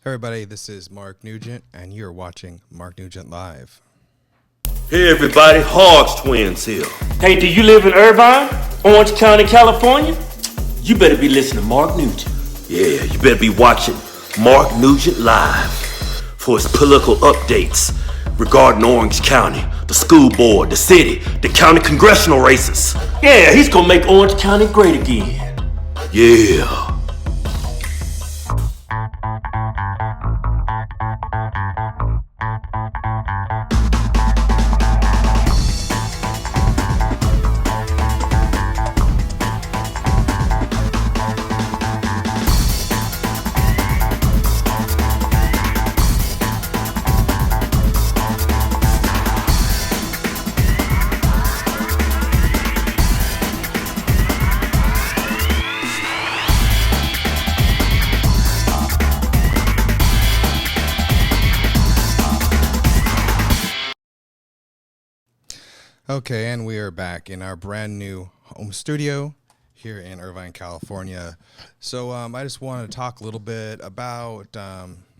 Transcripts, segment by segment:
Everybody, this is Mark Nugent, and you're watching Mark Nugent Live. Hey everybody, Hogs Twins here. Hey, do you live in Irvine, Orange County, California? You better be listening to Mark Nugent. Yeah, you better be watching Mark Nugent Live for his political updates regarding Orange County, the school board, the city, the county congressional races. Yeah, he's gonna make Orange County great again. Yeah. Okay, and we are back in our brand new home studio here in Irvine, California. So I just wanted to talk a little bit about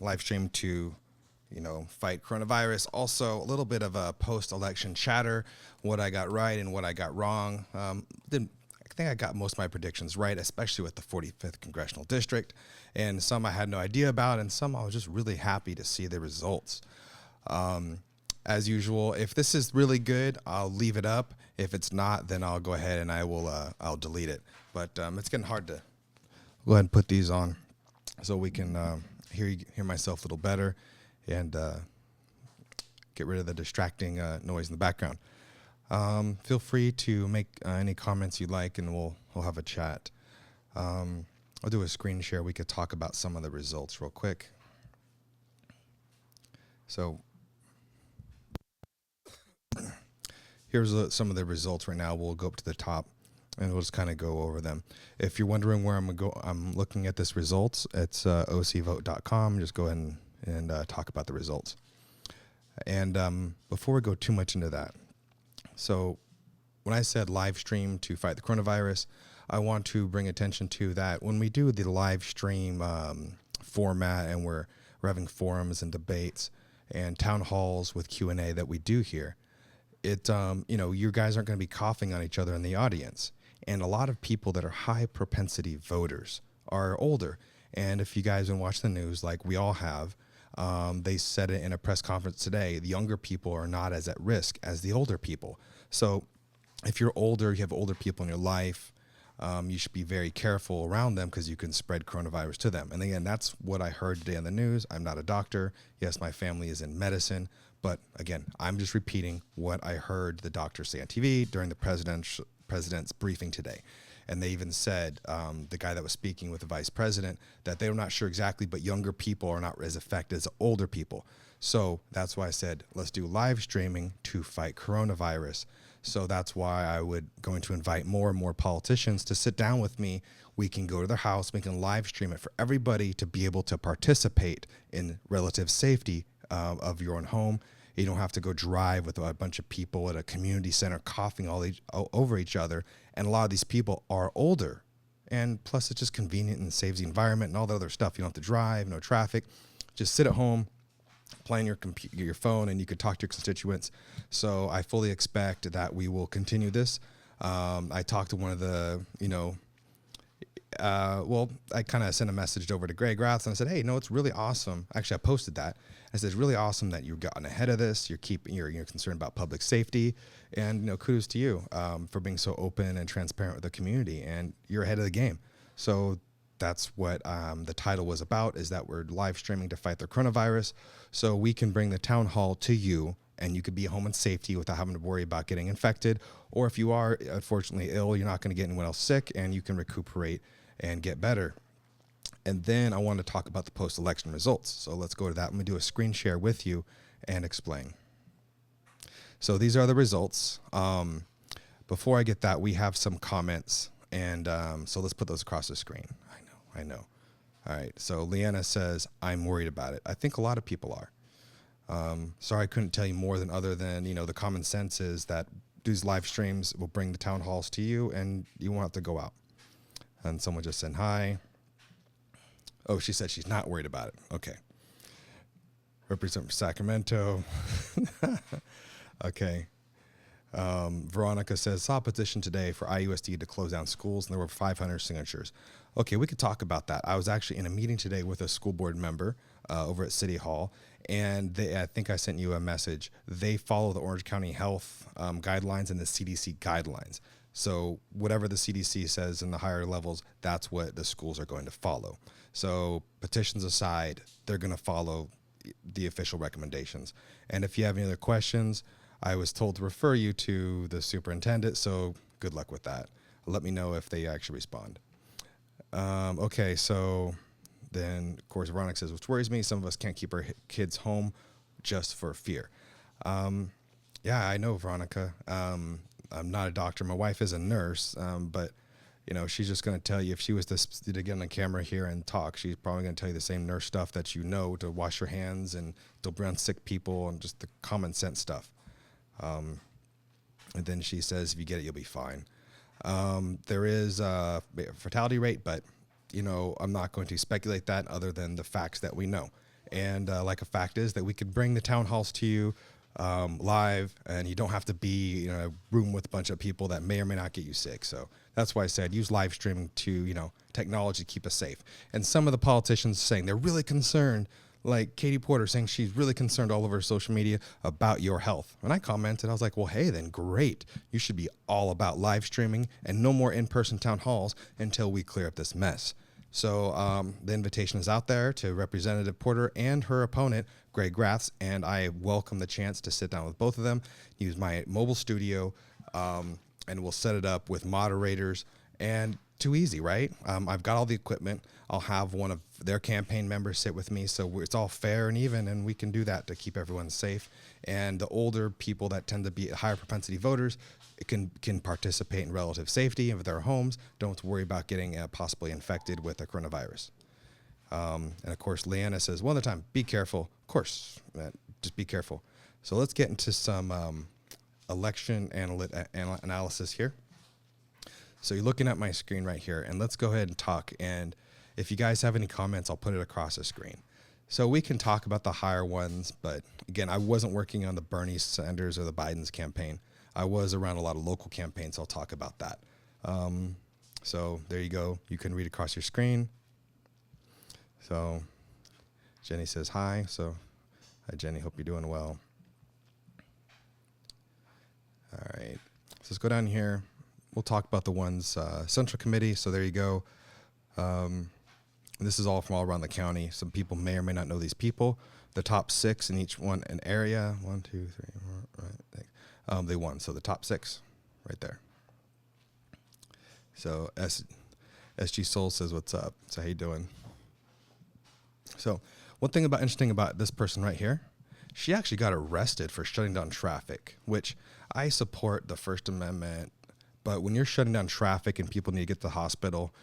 live stream to, fight coronavirus. Also, a little bit of a post-election chatter, what I got right and what I got wrong. I think I got most of my predictions right, especially with the 45th Congressional District. And some I had no idea about, and some I was just really happy to see the results. As usual, if this is really good, I'll leave it up. If it's not, then I'll go ahead and I'll delete it. But it's getting hard to go ahead and put these on so we can hear myself a little better and get rid of the distracting noise in the background. Feel free to make any comments you'd like, and we'll have a chat. I'll do a screen share. We could talk about some of the results real quick. So here's some of the results right now. We'll go up to the top, and we'll just kind of go over them. If you're wondering where I'm looking at this results. It's ocvote.com. Just go ahead and talk about the results. And before we go too much into that, so when I said live stream to fight the coronavirus, I want to bring attention to that when we do the live stream format, and we're having forums and debates and town halls with Q&A that we do here. You guys aren't going to be coughing on each other in the audience. And a lot of people that are high propensity voters are older. And if you guys have watched the news, like we all have, they said it in a press conference today, the younger people are not as at risk as the older people. So if you're older, you have older people in your life, you should be very careful around them because you can spread coronavirus to them. And again, that's what I heard today on the news. I'm not a doctor. Yes, my family is in medicine. But again, I'm just repeating what I heard the doctor say on TV during the president's briefing today. And they even said, the guy that was speaking with the vice president, that they were not sure exactly, but younger people are not as affected as older people. So that's why I said, let's do live streaming to fight coronavirus. So that's why I would going to invite more and more politicians to sit down with me. We can go to their house, we can live stream it for everybody to be able to participate in relative safety of your own home. You don't have to go drive with a bunch of people at a community center coughing over each other. And a lot of these people are older. And plus, it's just convenient and saves the environment and all the other stuff. You don't have to drive, no traffic. Just sit at home, play on your phone, and you could talk to your constituents. So I fully expect that we will continue this. I talked to one of the, I kind of sent a message over to Greg Rath, and I said, hey, it's really awesome. Actually, I posted that. I said, it's really awesome that you've gotten ahead of this. You're concerned about public safety, and kudos to you for being so open and transparent with the community, and you're ahead of the game. So that's what the title was about, is that we're live streaming to fight the coronavirus, so we can bring the town hall to you, and you could be home in safety without having to worry about getting infected. Or if you are unfortunately ill, you're not going to get anyone else sick, and you can recuperate and get better. And then I want to talk about the post-election results. So let's go to that. I'm going to do a screen share with you and explain. So these are the results. Before I get that, we have some comments. And so let's put those across the screen. I know. All right. So Leanna says, I'm worried about it. I think a lot of people are. Sorry I couldn't tell you more than the common sense is that these live streams will bring the town halls to you, and you won't have to go out. And someone just said hi. Oh, she said she's not worried about it. Okay. represent for Sacramento. Okay. Veronica says, saw a petition today for IUSD to close down schools, and there were 500 signatures. Okay, we could talk about that. I was actually in a meeting today with a school board member over at City Hall, and I think I sent you a message. They follow the Orange County Health guidelines and the CDC guidelines. So whatever the CDC says in the higher levels, that's what the schools are going to follow. So petitions aside, they're going to follow the official recommendations. And if you have any other questions, I was told to refer you to the superintendent, so good luck with that. Let me know if they actually respond. Okay, so then, of course, Veronica says, which worries me, some of us can't keep our kids home just for fear. Yeah, I know, Veronica. I'm not a doctor. My wife is a nurse, but, you know, she's just going to tell you, if she was to get on the camera here and talk, she's probably going to tell you the same nurse stuff that you know, to wash your hands and don't be around sick people and just the common sense stuff. And then she says, if you get it, you'll be fine. There is a fatality rate, but, you know, I'm not going to speculate that other than the facts that we know. And like a fact is that we could bring the town halls to you live, and you don't have to be in a room with a bunch of people that may or may not get you sick. So that's why I said use live streaming to, you know, technology to keep us safe. And some of the politicians saying they're really concerned, like Katie Porter saying she's really concerned all over social media about your health. When I commented, I was like, well, hey, then great. You should be all about live streaming and no more in-person town halls until we clear up this mess. So the invitation is out there to Representative Porter and her opponent, Greg Raths, and I welcome the chance to sit down with both of them, use my mobile studio, and we'll set it up with moderators. And too easy, right? I've got all the equipment. I'll have one of their campaign members sit with me, so it's all fair and even, and we can do that to keep everyone safe. And the older people that tend to be higher propensity voters can participate in relative safety of their homes. Don't have to worry about getting possibly infected with the coronavirus. And of course, Leanna says, one other time, be careful. Of course, just be careful. So let's get into some election analysis here. So you're looking at my screen right here, and let's go ahead and talk. And if you guys have any comments, I'll put it across the screen. So we can talk about the higher ones, but again, I wasn't working on the Bernie Sanders or the Biden's campaign. I was around a lot of local campaigns, so I'll talk about that. So there you go. You can read across your screen. So Jenny says hi. So hi, Jenny. Hope you're doing well. All right. So let's go down here. We'll talk about the ones, Central Committee. So there you go. This is all from all around the county. Some people may or may not know these people. The top 6 in each one, an area. 1, 2, 3, 4, right. They won. So the top 6 right there. So SG Soul says, what's up? So how you doing? So one thing interesting about this person right here, she actually got arrested for shutting down traffic, which I support the First Amendment. But when you're shutting down traffic and people need to get to the hospital,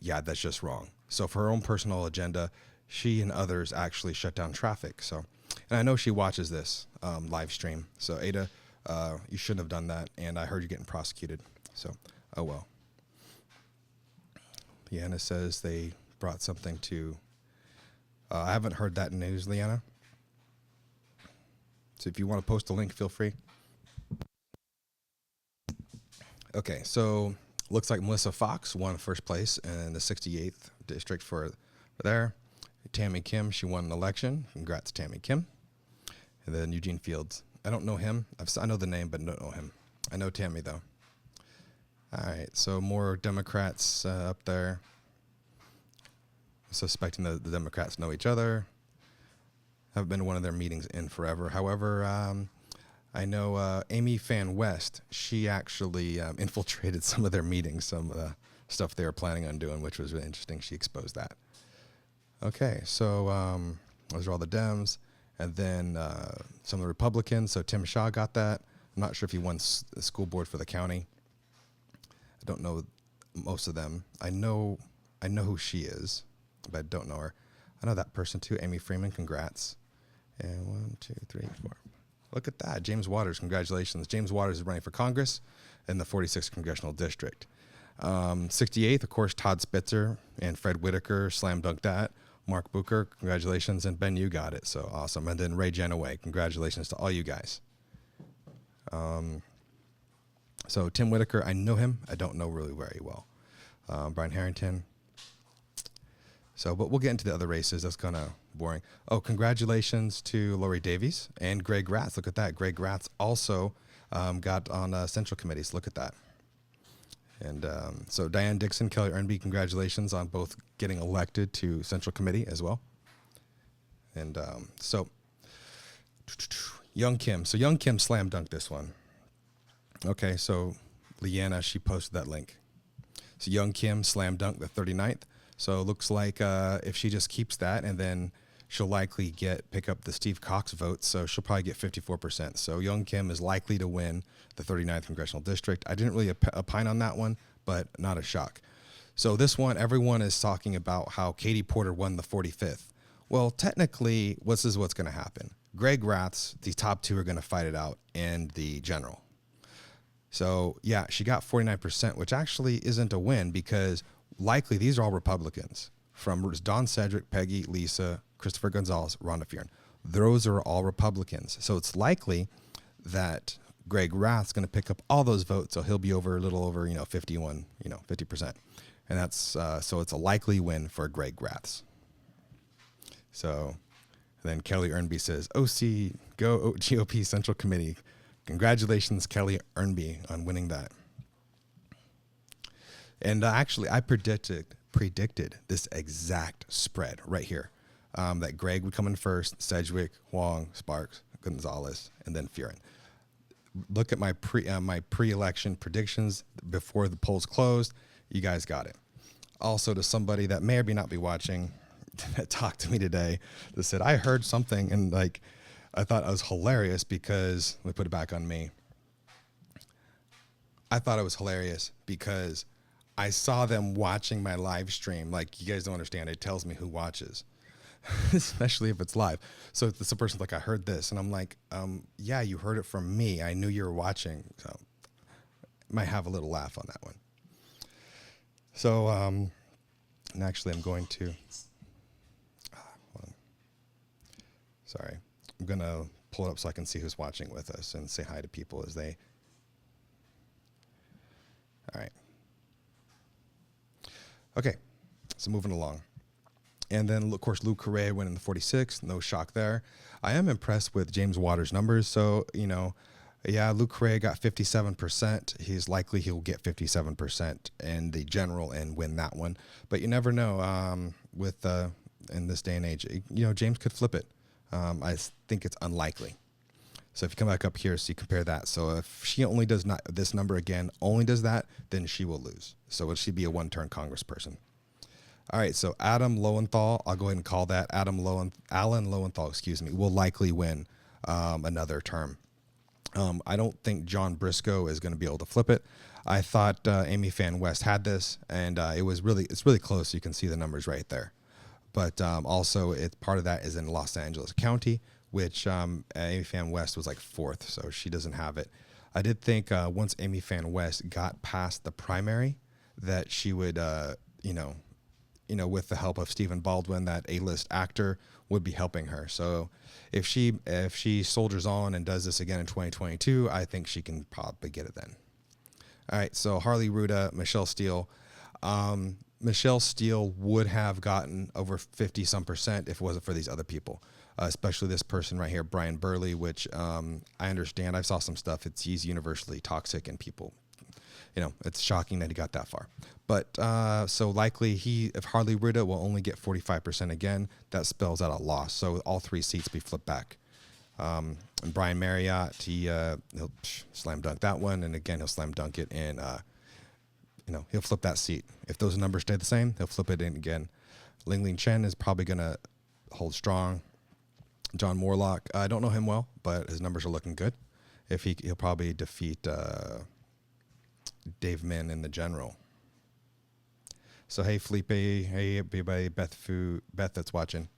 yeah, that's just wrong. So for her own personal agenda, she and others actually shut down traffic. So, and I know she watches this live stream. So Ada, you shouldn't have done that. And I heard you getting prosecuted. So, oh well. Leanna says they brought something to, I haven't heard that news, Leanna. So if you want to post a link, feel free. Okay, so looks like Melissa Fox won first place in the 68th district for there. Tammy Kim, she won an election. Congrats, Tammy Kim. And then Eugene Fields. I don't know him. I know the name, but don't know him. I know Tammy, though. All right, so more Democrats up there. Suspecting the Democrats know each other. Haven't been to one of their meetings in forever. However, I know Amy Fan West, she actually infiltrated some of their meetings, some of the stuff they were planning on doing, which was really interesting. She exposed that. Okay, so those are all the Dems. And then some of the Republicans. So Tim Shaw got that. I'm not sure if he won the school board for the county. I don't know most of them. I know who she is, but I don't know her. I know that person too, Amy Freeman. Congrats. And 1, 2, 3, 4. Look at that. James Waters, congratulations. James Waters is running for Congress in the 46th Congressional District. 68th, of course, Todd Spitzer and Fred Whitaker slam dunked that. Mark Booker, congratulations. And Ben, you got it. So awesome. And then Ray Genoway, congratulations to all you guys. So Tim Whitaker, I know him. I don't know really very well. Brian Harrington. So, but we'll get into the other races. That's kind of boring. Oh, congratulations to Lori Davies and Greg Ratz. Look at that. Greg Ratz also got on Central Committees. Look at that. And so Diane Dixon, Kelly Earnby, congratulations on both getting elected to Central Committee as well. And so Young Kim. So Young Kim slam dunked this one. Okay, so Leanna, she posted that link. So Young Kim slam dunked the 39th. So it looks like if she just keeps that, and then she'll likely pick up the Steve Cox vote. So she'll probably get 54%. So Young Kim is likely to win the 39th Congressional District. I didn't really opine on that one, but not a shock. So this one, everyone is talking about how Katie Porter won the 45th. Well, technically, this is what's going to happen. Greg Ratz, the top two are going to fight it out in the general. So, yeah, she got 49%, which actually isn't a win because likely these are all Republicans from Don Cedric, Peggy, Lisa, Christopher Gonzalez, Rhonda Fearon. Those are all Republicans. So it's likely that Greg Rath's going to pick up all those votes. So he'll be a little over, 51, 50%. And that's, so it's a likely win for Greg Rath's. So then Kelly Earnby says, OC, go GOP Central Committee. Congratulations, Kelly Earnby, on winning that. And actually, I predicted this exact spread right here, that Greg would come in first, Sedgwick, Huang, Sparks, Gonzalez, and then Fearon. Look at my pre-election predictions before the polls closed. You guys got it. Also, to somebody that may or may not be watching, that talked to me today, that said, I heard something, and I thought it was hilarious because, let me put it back on me. I thought it was hilarious because I saw them watching my live stream. Like, you guys don't understand. It tells me who watches, especially if it's live. So the person's like, I heard this. And I'm like, yeah, you heard it from me. I knew you were watching. So might have a little laugh on that one. So, and actually I'm going to, sorry. I'm going to pull it up so I can see who's watching with us and say hi to people as they, all right. Okay, so moving along. And then, of course, Lou Correa went in the 46th. No shock there. I am impressed with James Waters' numbers. So, yeah, Lou Correa got 57%. He's likely he'll get 57% in the general and win that one. But you never know with in this day and age. James could flip it. I think it's unlikely. So if you come back up here, so you compare that. So if she only does not, this number again, only does that, then she will lose. So it should be a one-term congressperson. All right, so Adam Lowenthal, I'll go ahead and call that. Alan Lowenthal, will likely win another term. I don't think John Briscoe is going to be able to flip it. I thought Amy Fan West had this, and it's really close. You can see the numbers right there. But also, part of that is in Los Angeles County, which Amy Fan West was like 4th, so she doesn't have it. I did think once Amy Fan West got past the primary, that she would, with the help of Stephen Baldwin, that A-list actor, would be helping her. So if she soldiers on and does this again in 2022, I think she can probably get it then. All right, so Harley Ruda, Michelle Steele. Michelle Steele would have gotten over 50-some% if it wasn't for these other people, especially this person right here, Brian Burley, which I understand. I saw some stuff. He's universally toxic, and people, it's shocking that he got that far. But so likely if Harley Ruda will only get 45% again, that spells out a loss. So all 3 seats be flipped back. And Brian Marriott, he'll slam dunk that one, and again he'll slam dunk it in. He'll flip that seat. If those numbers stay the same, he'll flip it in again. Ling Ling Chen is probably going to hold strong. John Morlock, I don't know him well, but his numbers are looking good. He'll probably defeat Dave Min in the general. So hey Felipe, hey everybody, Beth that's watching,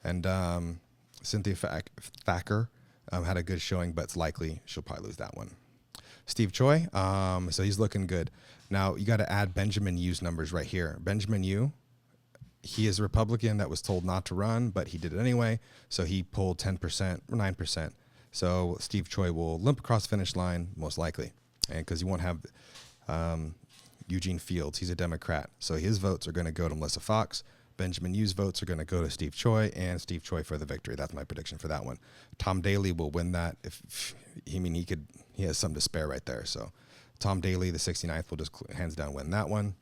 and Cynthia Thacker had a good showing, but it's likely she'll probably lose that one. Steve Choi, so he's looking good. Now you got to add Benjamin Yu's numbers right here. Benjamin Yu, he is a Republican that was told not to run, but he did it anyway. So he pulled 10% or 9%. So Steve Choi will limp across the finish line, most likely. And because you won't have Eugene Fields, he's a Democrat. So his votes are going to go to Melissa Fox. Benjamin Yu's votes are going to go to Steve Choi, and Steve Choi for the victory. That's my prediction for that one. Tom Daley will win that. He has something to spare right there. So Tom Daley, the 69th, will just hands down win that one.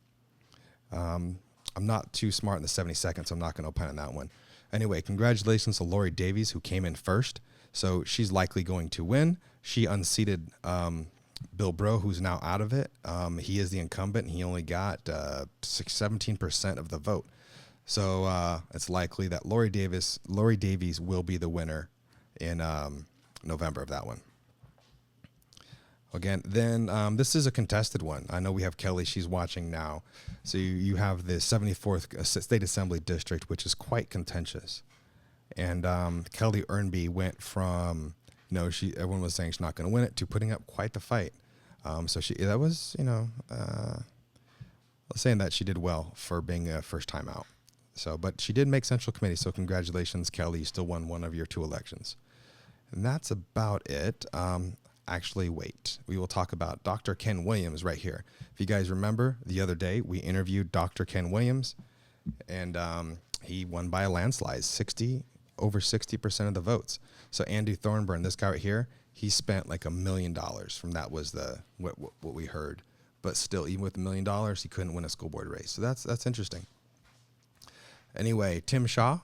I'm not too smart in the 72nd, so I'm not going to opine on that one. Anyway, congratulations to Lori Davies, who came in first. So she's likely going to win. She unseated Bill Breaux, who's now out of it. He is the incumbent, and he only got 17% of the vote. So it's likely that Lori Davies will be the winner in November of that one. Again, then this is a contested one. I know we have Kelly. She's watching now. So you have the 74th State Assembly District, which is quite contentious. And Kelly Earnby went from, everyone was saying she's not going to win it, to putting up quite the fight. Saying that she did well for being a first time out. So, but she did make Central Committee. So congratulations, Kelly. You still won one of your 2 elections. And that's about it. Actually, wait. We will talk about Dr. Ken Williams right here. If you guys remember, the other day we interviewed Dr. Ken Williams, and he won by a landslide, over 60% of the votes. So Andy Thornburn, this guy right here, he spent like $1 million from that was what we heard. But still, even with $1 million, he couldn't win a school board race. So that's interesting. Anyway, Tim Shaw,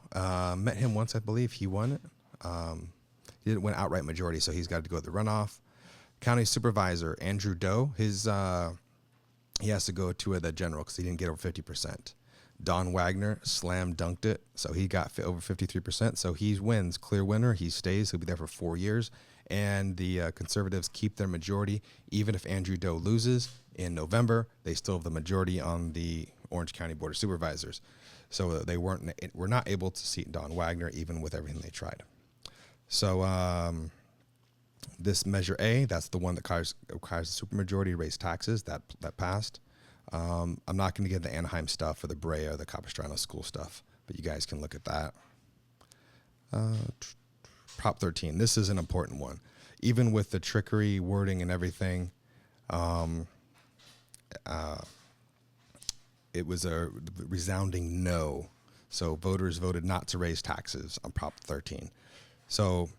met him once, I believe. He won it. He didn't win outright majority, so he's got to go to the runoff. County Supervisor Andrew Doe, he has to go to the general because he didn't get over 50%. Don Wagner slam dunked it, so he got over 53%. So he wins, clear winner. He stays. He'll be there for 4 years. And the Conservatives keep their majority. Even if Andrew Doe loses in November, they still have the majority on the Orange County Board of Supervisors. So they were not able to seat Don Wagner, even with everything they tried. So this Measure A, that's the one that requires a supermajority to raise taxes. That passed. I'm not going to get the Anaheim stuff or the Brea or the Capistrano school stuff, but you guys can look at that. Prop 13. This is an important one. Even with the trickery, wording, and everything, it was a resounding no. So voters voted not to raise taxes on Prop 13. So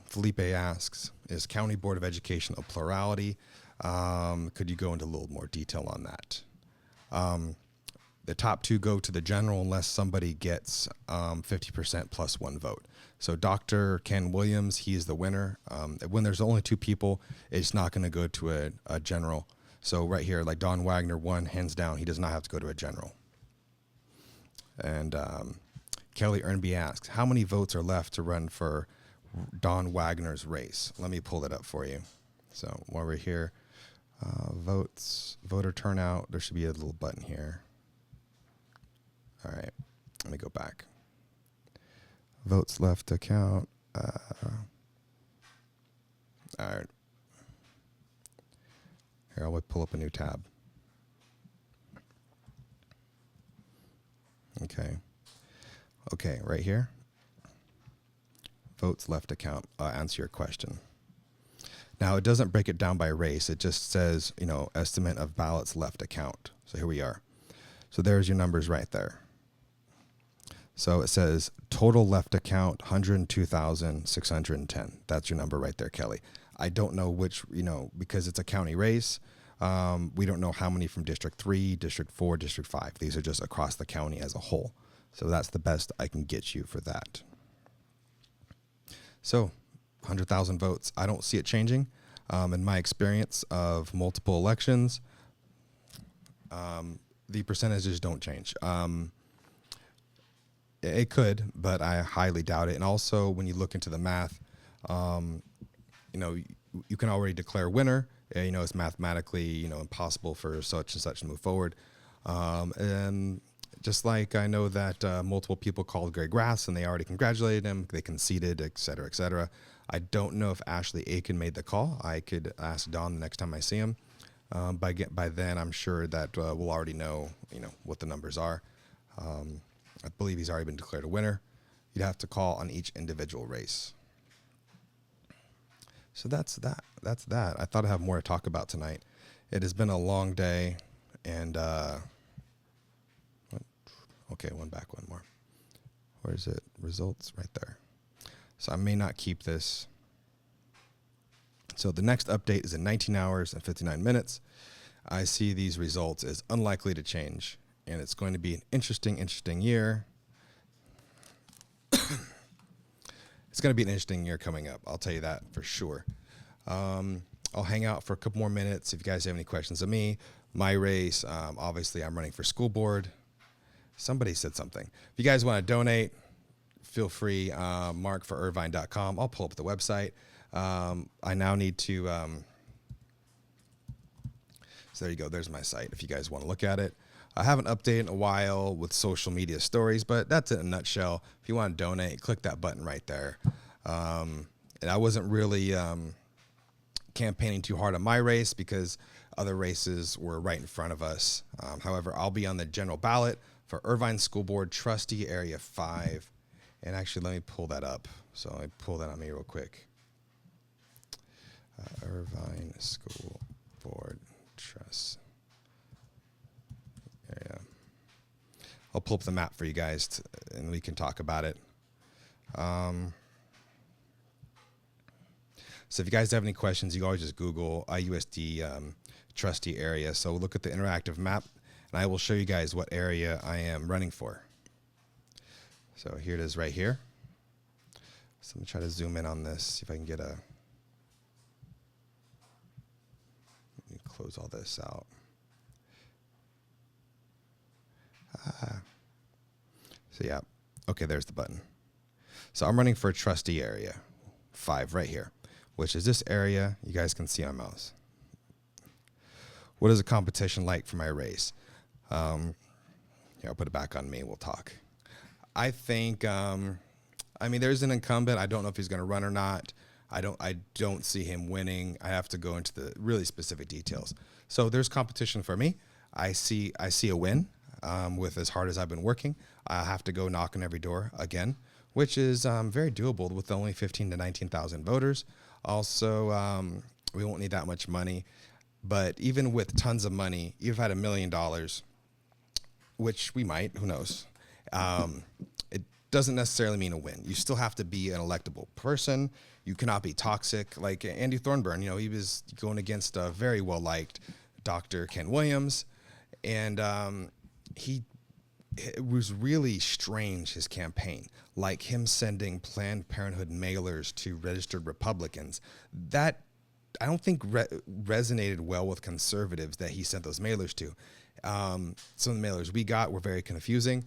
Felipe asks, is County Board of Education a plurality? Could you go into a little more detail on that? The top 2 go to the general unless somebody gets 50% plus 1 vote. So Dr. Ken Williams, he's the winner. When there's only 2 people, it's not going to go to a general. So right here, like Don Wagner won, hands down, he does not have to go to a general. And Kelly Earnby asks, how many votes are left to run for Don Wagner's race? Let me pull it up for you. So while we're here, voter turnout, there should be a little button here. All right, let me go back. Votes left to count. All right. Here, I'll pull up a new tab. Okay, right here. Votes left to count. Answer your question. Now, it doesn't break it down by race. It just says, estimate of ballots left to count. So here we are. So there's your numbers right there. So it says total left to count 102,610. That's your number right there, Kelly. I don't know which, because it's a county race. We don't know how many from District 3, District 4, District 5. These are just across the county as a whole. So that's the best I can get you for that. So 100,000 votes. I don't see it changing. In my experience of multiple elections, the percentages don't change. It could, but I highly doubt it. And also, when you look into the math, you can already declare winner. It's mathematically, impossible for such and such to move forward. And just like I know that multiple people called Greg Grass and they already congratulated him, they conceded, et cetera, et cetera. I don't know if Ashley Aiken made the call. I could ask Don the next time I see him. By then, I'm sure that we'll already know, what the numbers are. I believe he's already been declared a winner. You'd have to call on each individual race. So that's that. That's that. I thought I'd have more to talk about tonight. It has been a long day, and okay, one more. Where is it? Results right there. So I may not keep this. So the next update is in 19 hours and 59 minutes. I see these results as unlikely to change, and it's going to be an interesting year. It's going to be an interesting year coming up. I'll tell you that for sure. I'll hang out for a couple more minutes. If you guys have any questions of me, my race, obviously I'm running for school board. Somebody said something. If you guys want to donate, feel free, markforirvine.com. I'll pull up the website. I now need to, so there you go. There's my site if you guys want to look at it. I haven't updated in a while with social media stories, but that's it in a nutshell. If you want to donate, click that button right there. And I wasn't really campaigning too hard on my race because other races were right in front of us. However, I'll be on the general ballot for Irvine School Board Trustee Area 5. And actually, let me pull that up. So let me pull that on me real quick. Irvine School Board Trust Area. I'll pull up the map for you guys, and we can talk about it. So if you guys have any questions, you can always just Google IUSD trustee area. So look at the interactive map, and I will show you guys what area I am running for. So here it is right here. So let me try to zoom in on this, see if I can get a... Let me close all this out. So yeah, okay, there's the button. So I'm running for a trustee area 5 right here, which is this area. You guys can see my mouse. What is the competition like for my race? Here, I'll put it back on me. We'll talk. I think, I mean, there's an incumbent. I don't know if he's going to run or not. I don't see him winning. I have to go into the really specific details. So there's competition for me. I see a win with as hard as I've been working. I have to go knock on every door again, which is very doable with only 15 to 19,000 voters. Also, we won't need that much money. But even with tons of money, you've had $1 million, which we might, who knows? It doesn't necessarily mean a win. You still have to be an electable person. You cannot be toxic. Like Andy Thornburn, he was going against a very well-liked Dr. Ken Williams, and it was really strange, his campaign, like him sending Planned Parenthood mailers to registered Republicans. That I don't think resonated well with conservatives that he sent those mailers to. Some of the mailers we got were very confusing.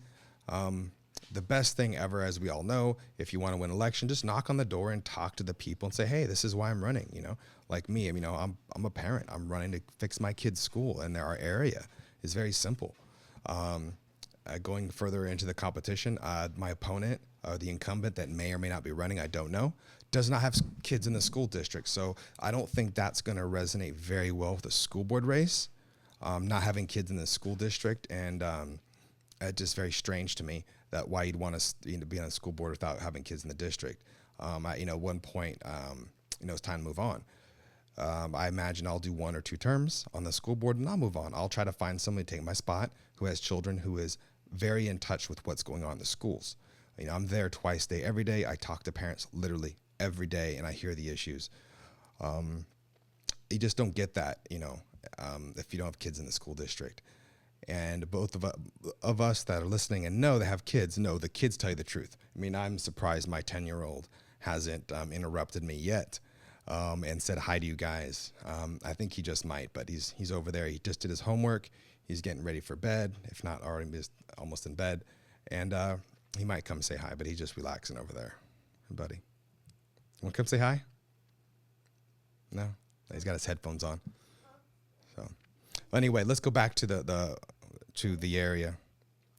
The best thing ever, as we all know, if you want to win an election, just knock on the door and talk to the people and say, hey, this is why I'm running. Like me, I'm a parent. I'm running to fix my kid's school, and our area is very simple. Going further into the competition, my opponent, the incumbent that may or may not be running, I don't know, does not have kids in the school district. So I don't think that's going to resonate very well with the school board race, not having kids in the school district. And it's just very strange to me that why you'd want to be on a school board without having kids in the district. At one point, it's time to move on. I imagine I'll do 1 or 2 terms on the school board and I'll move on. I'll try to find somebody to take my spot who has children, who is very in touch with what's going on in the schools. I'm there twice a day, every day. I talk to parents literally every day, and I hear the issues. You just don't get that, if you don't have kids in the school district. And both of us that are listening and know they have kids, know the kids tell you the truth. I'm surprised my 10-year-old hasn't interrupted me yet and said hi to you guys. I think he just might, but he's over there. He just did his homework. He's getting ready for bed, if not already almost in bed. And he might come say hi, but he's just relaxing over there. Hey, buddy. You want to come say hi? No? He's got his headphones on. So anyway, let's go back to the area.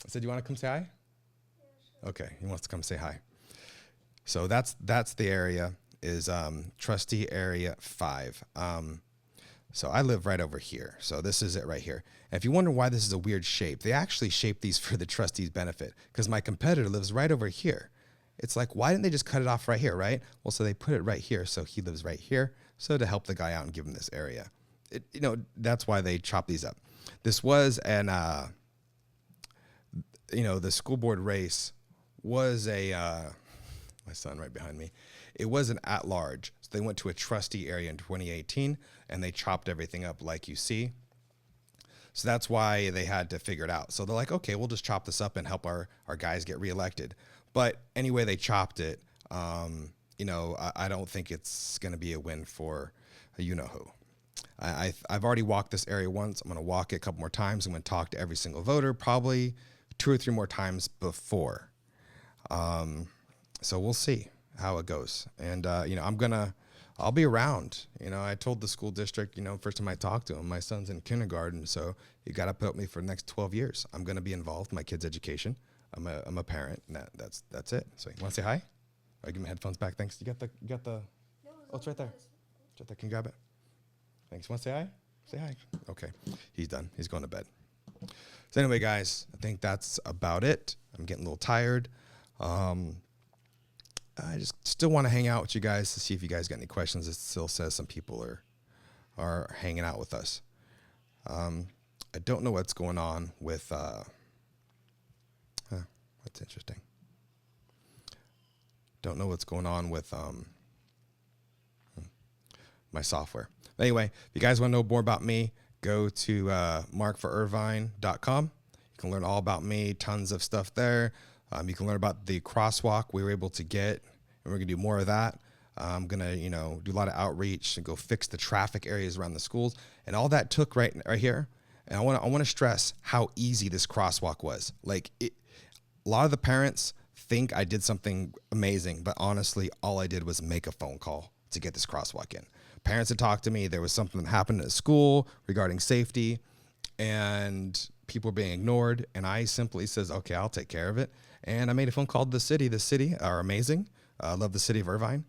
I said, you want to come say hi? Yeah, sure. Okay, he wants to come say hi. So that's the area, is trustee area 5. So I live right over here. So this is it right here. And if you wonder why this is a weird shape, they actually shaped these for the trustees' benefit because my competitor lives right over here. It's like, why didn't they just cut it off right here, right? Well, so they put it right here. So he lives right here. So to help the guy out and give him this area. That's why they chop these up. This was an, the school board race was my son right behind me. It was an at-large. So they went to a trustee area in 2018, and they chopped everything up like you see. So that's why they had to figure it out. So they're like, okay, we'll just chop this up and help our guys get reelected. But anyway, they chopped it. I don't think it's going to be a win for you-know-who. I've already walked this area once. I'm going to walk it a couple more times. I'm going to talk to every single voter, probably 2 or 3 more times before. So we'll see how it goes. And, I'll be around. I told the school district, first time I talked to him, my son's in kindergarten, so you got to put me for the next 12 years. I'm going to be involved in my kid's education. I'm a parent, and that's it. So you want to say hi? Or give me headphones back. Thanks. You got the. No, it's right there. It's right there. Can you grab it? Thanks. Want to say hi? Say hi. Okay. He's done. He's going to bed. So anyway, guys, I think that's about it. I'm getting a little tired. I just still want to hang out with you guys to see if you guys got any questions. It still says some people are hanging out with us. I don't know what's going on with. That's interesting. Don't know what's going on with my software. Anyway, if you guys want to know more about me, go to markforirvine.com. You can learn all about me, tons of stuff there. You can learn about the crosswalk we were able to get, and we're going to do more of that. I'm going to, do a lot of outreach and go fix the traffic areas around the schools. And all that took right here. And I want to stress how easy this crosswalk was. A lot of the parents think I did something amazing, but honestly, all I did was make a phone call to get this crosswalk in. Parents had talked to me. There was something that happened at school regarding safety, and people were being ignored. And I simply says, okay, I'll take care of it. And I made a phone call to the city. The city are amazing. I love the city of Irvine.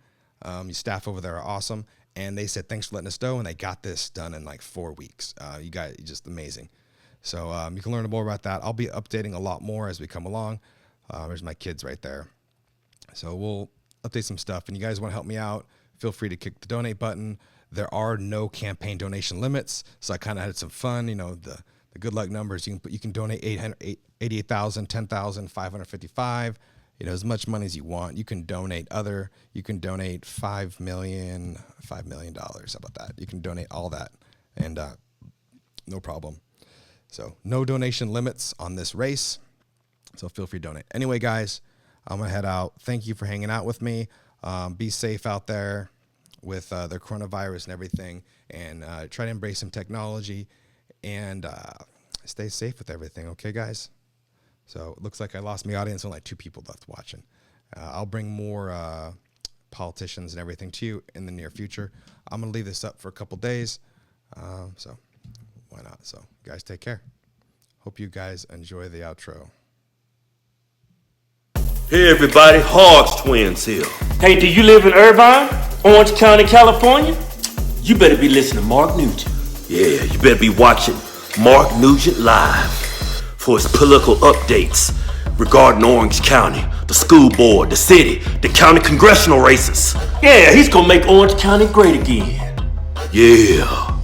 Your staff over there are awesome. And they said, thanks for letting us know. And they got this done in like 4 weeks. You guys, just amazing. So you can learn more about that. I'll be updating a lot more as we come along. There's my kids right there. So we'll update some stuff. And you guys want to help me out, feel free to click the donate button. There are no campaign donation limits. So I kind of had some fun. The good luck numbers. You can donate 88,000, 10,000, 555. As much money as you want. You can donate You can donate $5 million. How about that? You can donate all that, and no problem. So no donation limits on this race. So feel free to donate. Anyway, guys, I'm gonna head out. Thank you for hanging out with me. Be safe out there with the coronavirus and everything, and try to embrace some technology and stay safe with everything. Okay, guys. So it looks like I lost my audience. Only 2 people left watching. I'll bring more politicians and everything to you in the near future. I'm going to leave this up for a couple days. So why not? So guys, take care. Hope you guys enjoy the outro. Hey everybody, Hogs Twins here. Hey, do you live in Irvine, Orange County, California? You better be listening to Mark Nugent. Yeah, you better be watching Mark Nugent Live for his political updates regarding Orange County, the school board, the city, the county congressional races. Yeah, he's gonna make Orange County great again. Yeah.